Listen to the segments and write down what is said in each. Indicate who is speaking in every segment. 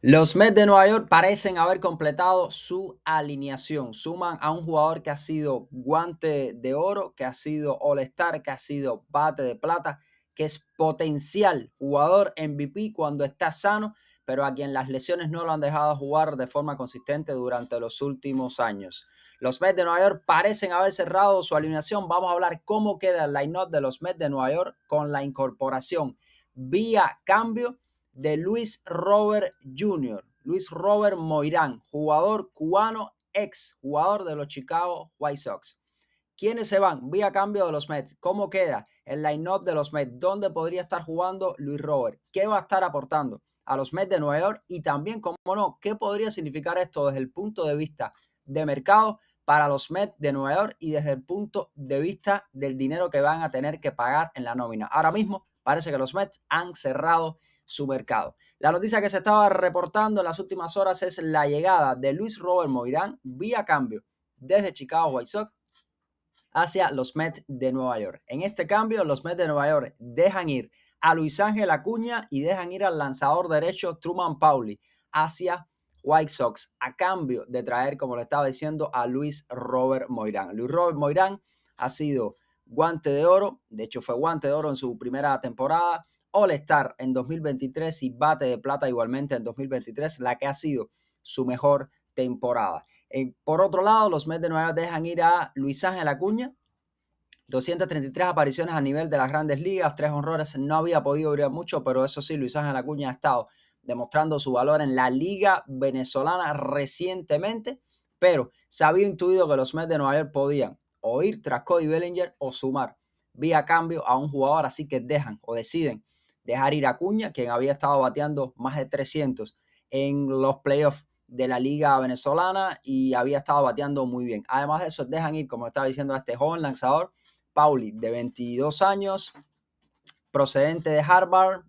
Speaker 1: Los Mets de Nueva York parecen haber completado su alineación. Suman a un jugador que ha sido guante de oro, que ha sido All-Star, que ha sido bate de plata, que es potencial jugador MVP cuando está sano, pero a quien las lesiones no lo han dejado jugar de forma consistente durante los últimos años. Los Mets de Nueva York parecen haber cerrado su alineación. Vamos a hablar cómo queda el line-up de los Mets de Nueva York con la incorporación vía cambio de Luis Robert Jr., Luis Robert Moirán, jugador cubano, ex jugador de los Chicago White Sox. ¿Quiénes se van vía cambio de los Mets? ¿Cómo queda el line-up de los Mets? ¿Dónde podría estar jugando Luis Robert? ¿Qué va a estar aportando a los Mets de Nueva York? Y también, como no, ¿qué podría significar esto desde el punto de vista de mercado para los Mets de Nueva York y desde el punto de vista del dinero que van a tener que pagar en la nómina? Ahora mismo parece que los Mets han cerrado su mercado. La noticia que se estaba reportando en las últimas horas es la llegada de Luis Robert Moirán vía cambio desde Chicago White Sox hacia los Mets de Nueva York. En este cambio, los Mets de Nueva York dejan ir a Luis Ángel Acuña y dejan ir al lanzador derecho Truman Pauli hacia White Sox a cambio de traer, como le estaba diciendo, a Luis Robert Moirán. Luis Robert Moirán ha sido guante de oro, de hecho fue guante de oro en su primera temporada, All-Star en 2023 y bate de plata igualmente en 2023, la que ha sido su mejor temporada. Por otro lado, los Mets de Nueva York dejan ir a Luis Ángel Acuña, 233 apariciones a nivel de las grandes ligas, 3 honrones, no había podido brillar mucho, pero eso sí, Luis Ángel Acuña ha estado demostrando su valor en la liga venezolana recientemente, pero se había intuido que los Mets de Nueva York podían o ir tras Cody Bellinger o sumar vía cambio a un jugador, así que dejan o deciden dejar ir a Acuña, quien había estado bateando más de 300 en los playoffs de la liga venezolana y había estado bateando muy bien. Además de eso, dejan ir, como estaba diciendo, a este joven lanzador Pauli, de 22 años, procedente de Harvard,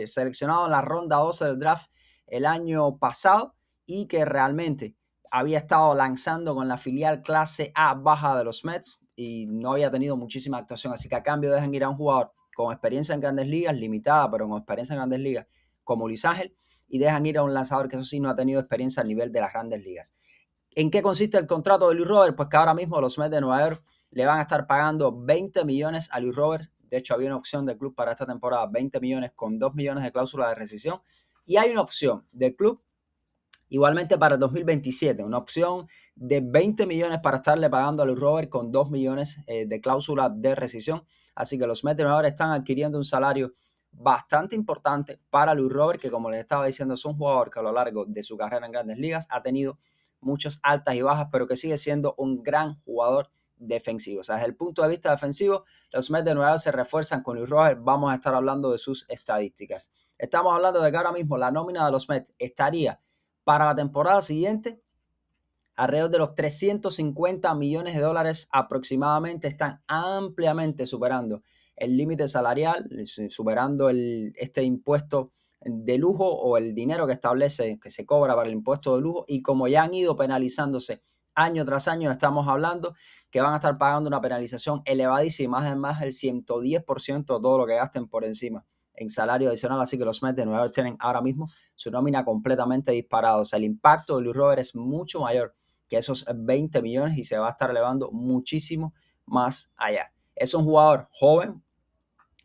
Speaker 1: seleccionado en la ronda 12 del draft el año pasado y que realmente había estado lanzando con la filial clase A baja de los Mets y no había tenido muchísima actuación. Así que a cambio dejan ir a un jugador con experiencia en grandes ligas, limitada, pero con experiencia en grandes ligas, como Luis Ángel, y dejan ir a un lanzador que eso sí no ha tenido experiencia a nivel de las grandes ligas. ¿En qué consiste el contrato de Luis Robert? Pues que ahora mismo los Mets de Nueva York le van a estar pagando 20 millones a Luis Robert. De hecho, había una opción del club para esta temporada, 20 millones con 2 millones de cláusula de rescisión. Y hay una opción del club igualmente para el 2027, una opción de 20 millones para estarle pagando a Luis Robert con 2 millones de cláusula de rescisión. Así que los Mets de Nueva York están adquiriendo un salario bastante importante para Luis Robert, que como les estaba diciendo, es un jugador que a lo largo de su carrera en grandes ligas ha tenido muchas altas y bajas, pero que sigue siendo un gran jugador defensivo. O sea, desde el punto de vista defensivo, los Mets de Nueva York se refuerzan con Luis Robert. Vamos a estar hablando de sus estadísticas. Estamos hablando de que ahora mismo la nómina de los Mets estaría para la temporada siguiente alrededor de los 350 millones de dólares aproximadamente. Están ampliamente superando el límite salarial, superando este impuesto de lujo o el dinero que establece que se cobra para el impuesto de lujo, y como ya han ido penalizándose año tras año, estamos hablando que van a estar pagando una penalización elevadísima, más del 110% de todo lo que gasten por encima en salario adicional. Así que los Mets de Nueva York tienen ahora mismo su nómina completamente disparada. O sea, el impacto de Luis Robert es mucho mayor que esos 20 millones y se va a estar elevando muchísimo más allá. Es un jugador joven,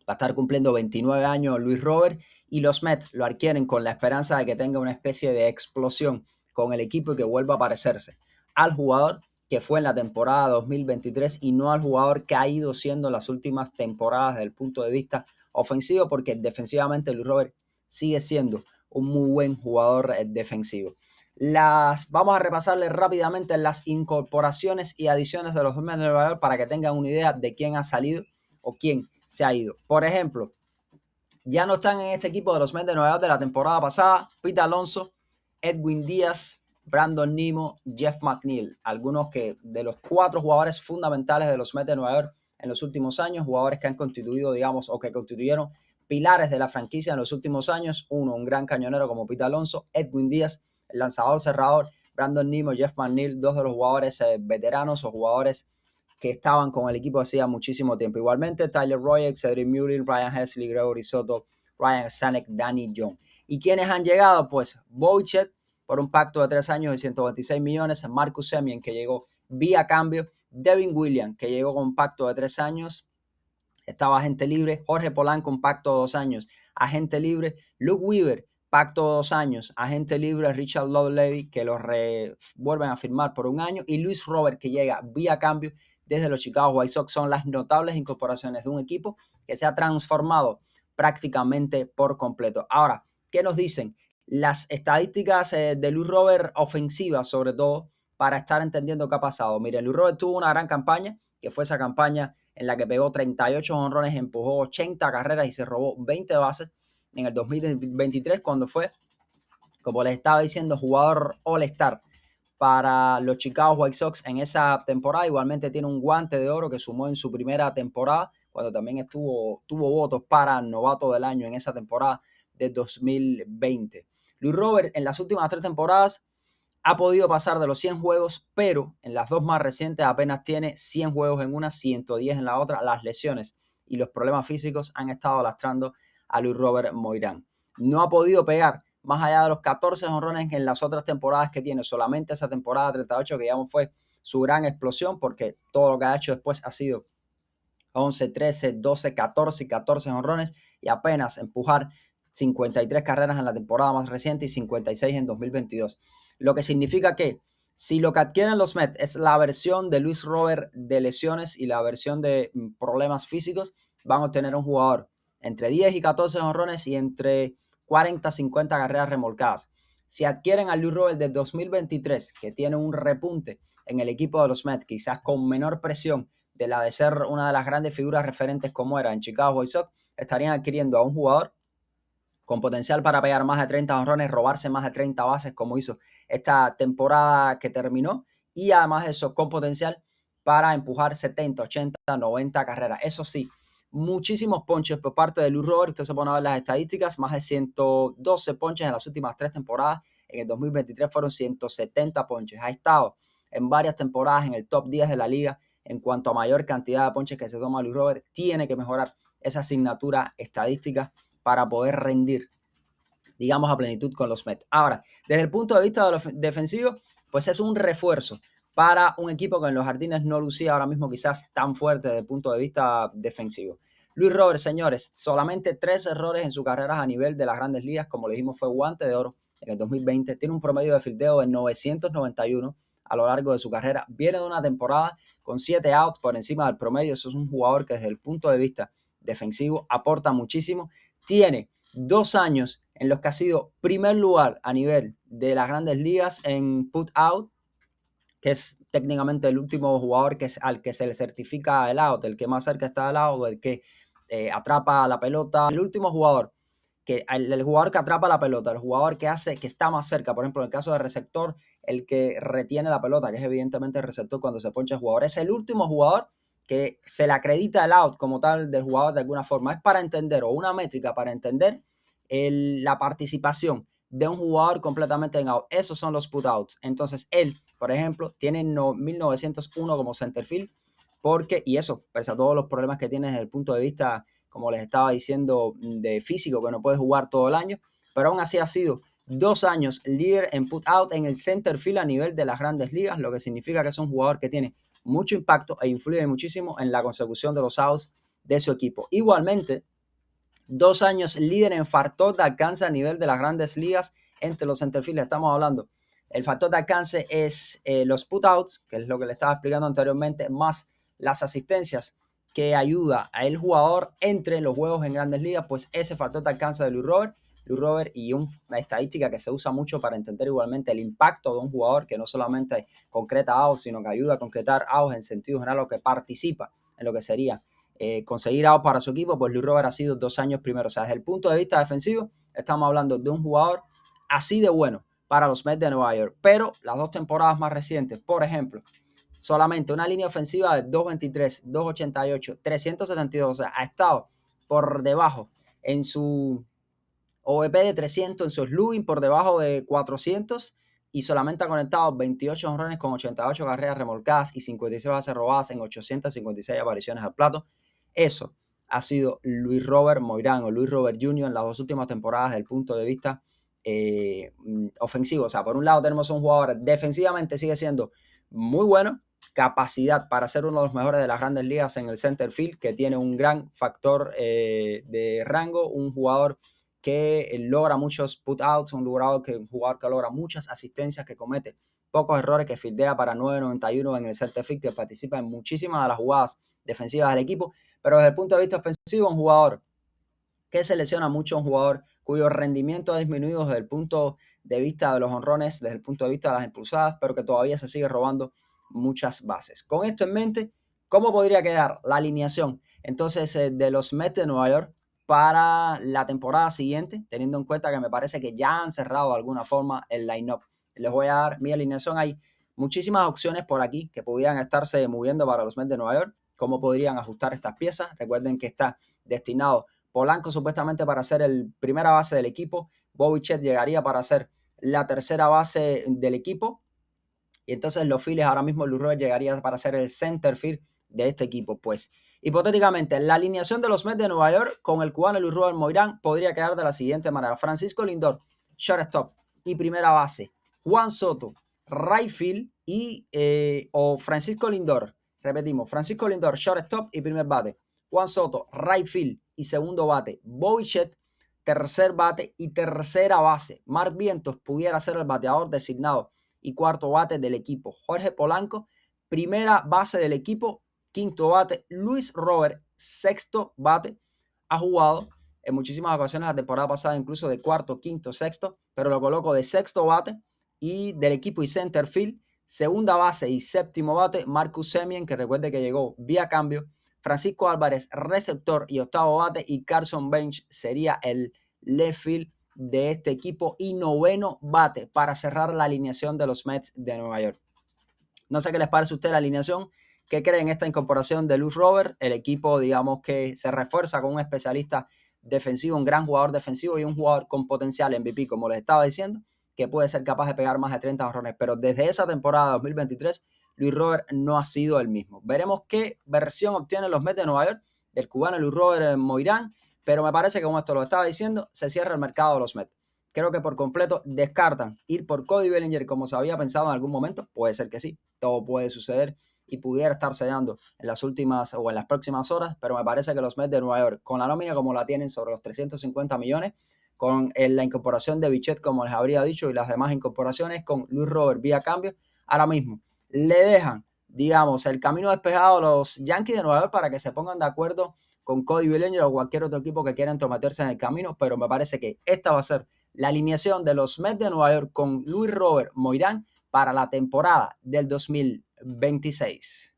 Speaker 1: va a estar cumpliendo 29 años Luis Robert, y los Mets lo adquieren con la esperanza de que tenga una especie de explosión con el equipo y que vuelva a parecerse al jugador que fue en la temporada 2023 y no al jugador que ha ido siendo las últimas temporadas desde el punto de vista ofensivo, porque defensivamente Luis Robert sigue siendo un muy buen jugador defensivo. Vamos a repasarles rápidamente las incorporaciones y adiciones de los Mets de Nueva York para que tengan una idea de quién ha salido o quién se ha ido. Por ejemplo, ya no están en este equipo de los Mets de Nueva York de la temporada pasada Pete Alonso, Edwin Díaz, Brandon Nimmo, Jeff McNeil, algunos que de los 4 jugadores fundamentales de los Mets de Nueva York en los últimos años, jugadores que han constituido, digamos, o que constituyeron pilares de la franquicia en los últimos años. Uno, un gran cañonero como Pete Alonso, Edwin Díaz, el lanzador cerrador, Brandon Nimmo, Jeff McNeil, 2 de los jugadores veteranos o jugadores que estaban con el equipo hacía muchísimo tiempo. Igualmente, Tyler Royer, Cedric Mullin, Ryan Helsley, Gregory Soto, Ryan Stanek, Danny John. ¿Y quiénes han llegado? Pues Boychet por un pacto de 3 años y 126 millones, Marcus Semien, que llegó vía cambio, Devin Williams, que llegó con un pacto de 3 años, estaba agente libre, Jorge Polanco, un pacto de 2 años, agente libre, Luke Weaver, pacto de 2 años, agente libre, Richard Lovelady, que lo vuelven a firmar por 1 año, y Luis Robert, que llega vía cambio desde los Chicago White Sox. Son las notables incorporaciones de un equipo que se ha transformado prácticamente por completo. Ahora, ¿qué nos dicen? Las estadísticas de Luis Robert ofensivas, sobre todo, para estar entendiendo qué ha pasado. Miren, Luis Robert tuvo una gran campaña, que fue esa campaña en la que pegó 38 honrones, empujó 80 carreras y se robó 20 bases en el 2023, cuando fue, como les estaba diciendo, jugador All-Star para los Chicago White Sox en esa temporada. Igualmente tiene un guante de oro que sumó en su primera temporada, cuando también tuvo votos para novato del año en esa temporada de 2020. Luis Robert en las últimas 3 temporadas ha podido pasar de los 100 juegos, pero en las 2 más recientes apenas tiene 100 juegos en una, 110 en la otra. Las lesiones y los problemas físicos han estado lastrando a Luis Robert Moirán. No ha podido pegar más allá de los 14 jonrones en las otras temporadas que tiene. Solamente esa temporada 38, que ya fue su gran explosión, porque todo lo que ha hecho después ha sido 11, 13, 12, 14 y 14 jonrones, y apenas empujar 53 carreras en la temporada más reciente y 56 en 2022. Lo que significa que si lo que adquieren los Mets es la versión de Luis Robert de lesiones y la versión de problemas físicos, van a obtener un jugador entre 10 y 14 jonrones y entre 40 a 50 carreras remolcadas. Si adquieren a Luis Robert de 2023, que tiene un repunte en el equipo de los Mets, quizás con menor presión de la de ser una de las grandes figuras referentes como era en Chicago White Sox, estarían adquiriendo a un jugador con potencial para pegar más de 30 honrones, robarse más de 30 bases como hizo esta temporada que terminó, y además de eso con potencial para empujar 70, 80, 90 carreras. Eso sí, muchísimos ponches por parte de Luis Robert. Usted se pone a ver las estadísticas, más de 112 ponches en las últimas 3 temporadas. En el 2023 fueron 170 ponches. Ha estado en varias temporadas en el top 10 de la liga en cuanto a mayor cantidad de ponches que se toma Luis Robert. Tiene que mejorar esa asignatura estadística para poder rendir, digamos, a plenitud con los Mets. Ahora, desde el punto de vista de lo defensivo, pues es un refuerzo para un equipo que en los jardines no lucía ahora mismo quizás tan fuerte desde el punto de vista defensivo. Luis Robert, señores, solamente 3 errores en sus carreras a nivel de las grandes ligas. Como le dijimos, fue guante de oro en el 2020. Tiene un promedio de fildeo de 991 a lo largo de su carrera. Viene de una temporada con 7 outs por encima del promedio. Eso es un jugador que desde el punto de vista defensivo aporta muchísimo. Tiene 2 años en los que ha sido primer lugar a nivel de las grandes ligas en put out, que es técnicamente el último jugador al que se le certifica el out, el que más cerca está del out, el que atrapa la pelota. El último jugador, el jugador que atrapa la pelota, el jugador que está más cerca, por ejemplo, en el caso de receptor, el que retiene la pelota, que es evidentemente el receptor cuando se poncha el jugador, es el último jugador que se le acredita el out como tal del jugador de alguna forma. Es para entender, o una métrica para entender la participación de un jugador completamente en out. Esos son los putouts. Entonces él, por ejemplo, tiene 1901 como centerfield, porque, y eso, pese a todos los problemas que tiene desde el punto de vista, como les estaba diciendo, de físico, que no puede jugar todo el año, pero aún así ha sido 2 años líder en putout en el centerfield a nivel de las grandes ligas, lo que significa que es un jugador que tiene mucho impacto e influye muchísimo en la consecución de los outs de su equipo. Igualmente, 2 años líder en factor de alcance a nivel de las grandes ligas entre los centerfields. Estamos hablando, el factor de alcance es los putouts, que es lo que le estaba explicando anteriormente, más las asistencias que ayuda a el jugador entre los juegos en grandes ligas. Pues ese factor de alcance de Luis Robert, y una estadística que se usa mucho para entender igualmente el impacto de un jugador que no solamente concreta outs, sino que ayuda a concretar outs en sentido general, o que participa en lo que sería conseguir outs para su equipo. Pues Luis Robert ha sido 2 años primero. O sea, desde el punto de vista defensivo, estamos hablando de un jugador así de bueno para los Mets de Nueva York. Pero las 2 temporadas más recientes, por ejemplo, solamente una línea ofensiva de 223, 288, 372. O sea, ha estado por debajo en su OVP de 300, en su slugging por debajo de 400, y solamente ha conectado 28 jonrones con 88 carreras remolcadas y 56 bases robadas en 856 apariciones al plato. Eso, ha sido Luis Robert Moirán o Luis Robert Jr. en las 2 últimas temporadas desde el punto de vista ofensivo. O sea, por un lado tenemos un jugador defensivamente sigue siendo muy bueno, capacidad para ser uno de los mejores de las grandes ligas en el center field, que tiene un gran factor de rango, un jugador que logra muchos put-outs, un jugador que logra muchas asistencias, que comete pocos errores, que fildea para 9.91 en el center field, que participa en muchísimas de las jugadas defensivas del equipo, pero desde el punto de vista ofensivo, un jugador que se lesiona mucho, un jugador cuyo rendimiento ha disminuido desde el punto de vista de los honrones, desde el punto de vista de las impulsadas, pero que todavía se sigue robando muchas bases. Con esto en mente, ¿cómo podría quedar la alineación entonces de los Mets de Nueva York para la temporada siguiente, teniendo en cuenta que me parece que ya han cerrado de alguna forma el line-up? Les voy a dar mi alineación. Hay muchísimas opciones por aquí que podrían estarse moviendo para los Mets de Nueva York. ¿Cómo podrían ajustar estas piezas? Recuerden que está destinado Polanco supuestamente para ser el primera base del equipo. Bo Bichette llegaría para ser la tercera base del equipo. Y entonces los Phillies ahora mismo, Luis Robert llegaría para ser el center field de este equipo. Pues hipotéticamente, la alineación de los Mets de Nueva York con el cubano Luis Robert Moirán podría quedar de la siguiente manera: Francisco Lindor, shortstop y primera base; Juan Soto, right field o Francisco Lindor, repetimos, Francisco Lindor, shortstop y primer bate; Juan Soto, right field y segundo bate; Bo Bichette, tercer bate y tercera base. Mark Vientos pudiera ser el bateador designado y cuarto bate del equipo. Jorge Polanco, primera base del equipo, quinto bate. Luis Robert, sexto bate. Ha jugado en muchísimas ocasiones la temporada pasada, incluso de cuarto, quinto, sexto, pero lo coloco de sexto bate y del equipo y center field. Segunda base y séptimo bate, Marcus Semien, que recuerde que llegó vía cambio. Francisco Álvarez, receptor y octavo bate, y Carson Bench sería el left field de este equipo y noveno bate para cerrar la alineación de los Mets de Nueva York. No sé qué les parece a usted la alineación. ¿Qué creen esta incorporación de Luis Robert? El equipo, digamos, que se refuerza con un especialista defensivo, un gran jugador defensivo y un jugador con potencial MVP, como les estaba diciendo, que puede ser capaz de pegar más de 30 jonrones. Pero desde esa temporada 2023, Luis Robert no ha sido el mismo. Veremos qué versión obtienen los Mets de Nueva York del cubano Luis Robert Moirán, pero me parece que, como esto lo estaba diciendo, se cierra el mercado de los Mets. Creo que por completo descartan ir por Cody Bellinger como se había pensado en algún momento. Puede ser que sí, todo puede suceder y pudiera estar sellando en las últimas o en las próximas horas, pero me parece que los Mets de Nueva York, con la nómina como la tienen, sobre los 350 millones, con la incorporación de Bichette, como les habría dicho, y las demás incorporaciones, con Luis Robert vía cambio, ahora mismo le dejan, digamos, el camino despejado a los Yankees de Nueva York para que se pongan de acuerdo con Cody Bellinger o cualquier otro equipo que quiera entrometerse en el camino, pero me parece que esta va a ser la alineación de los Mets de Nueva York con Luis Robert Moirán para la temporada del 2026.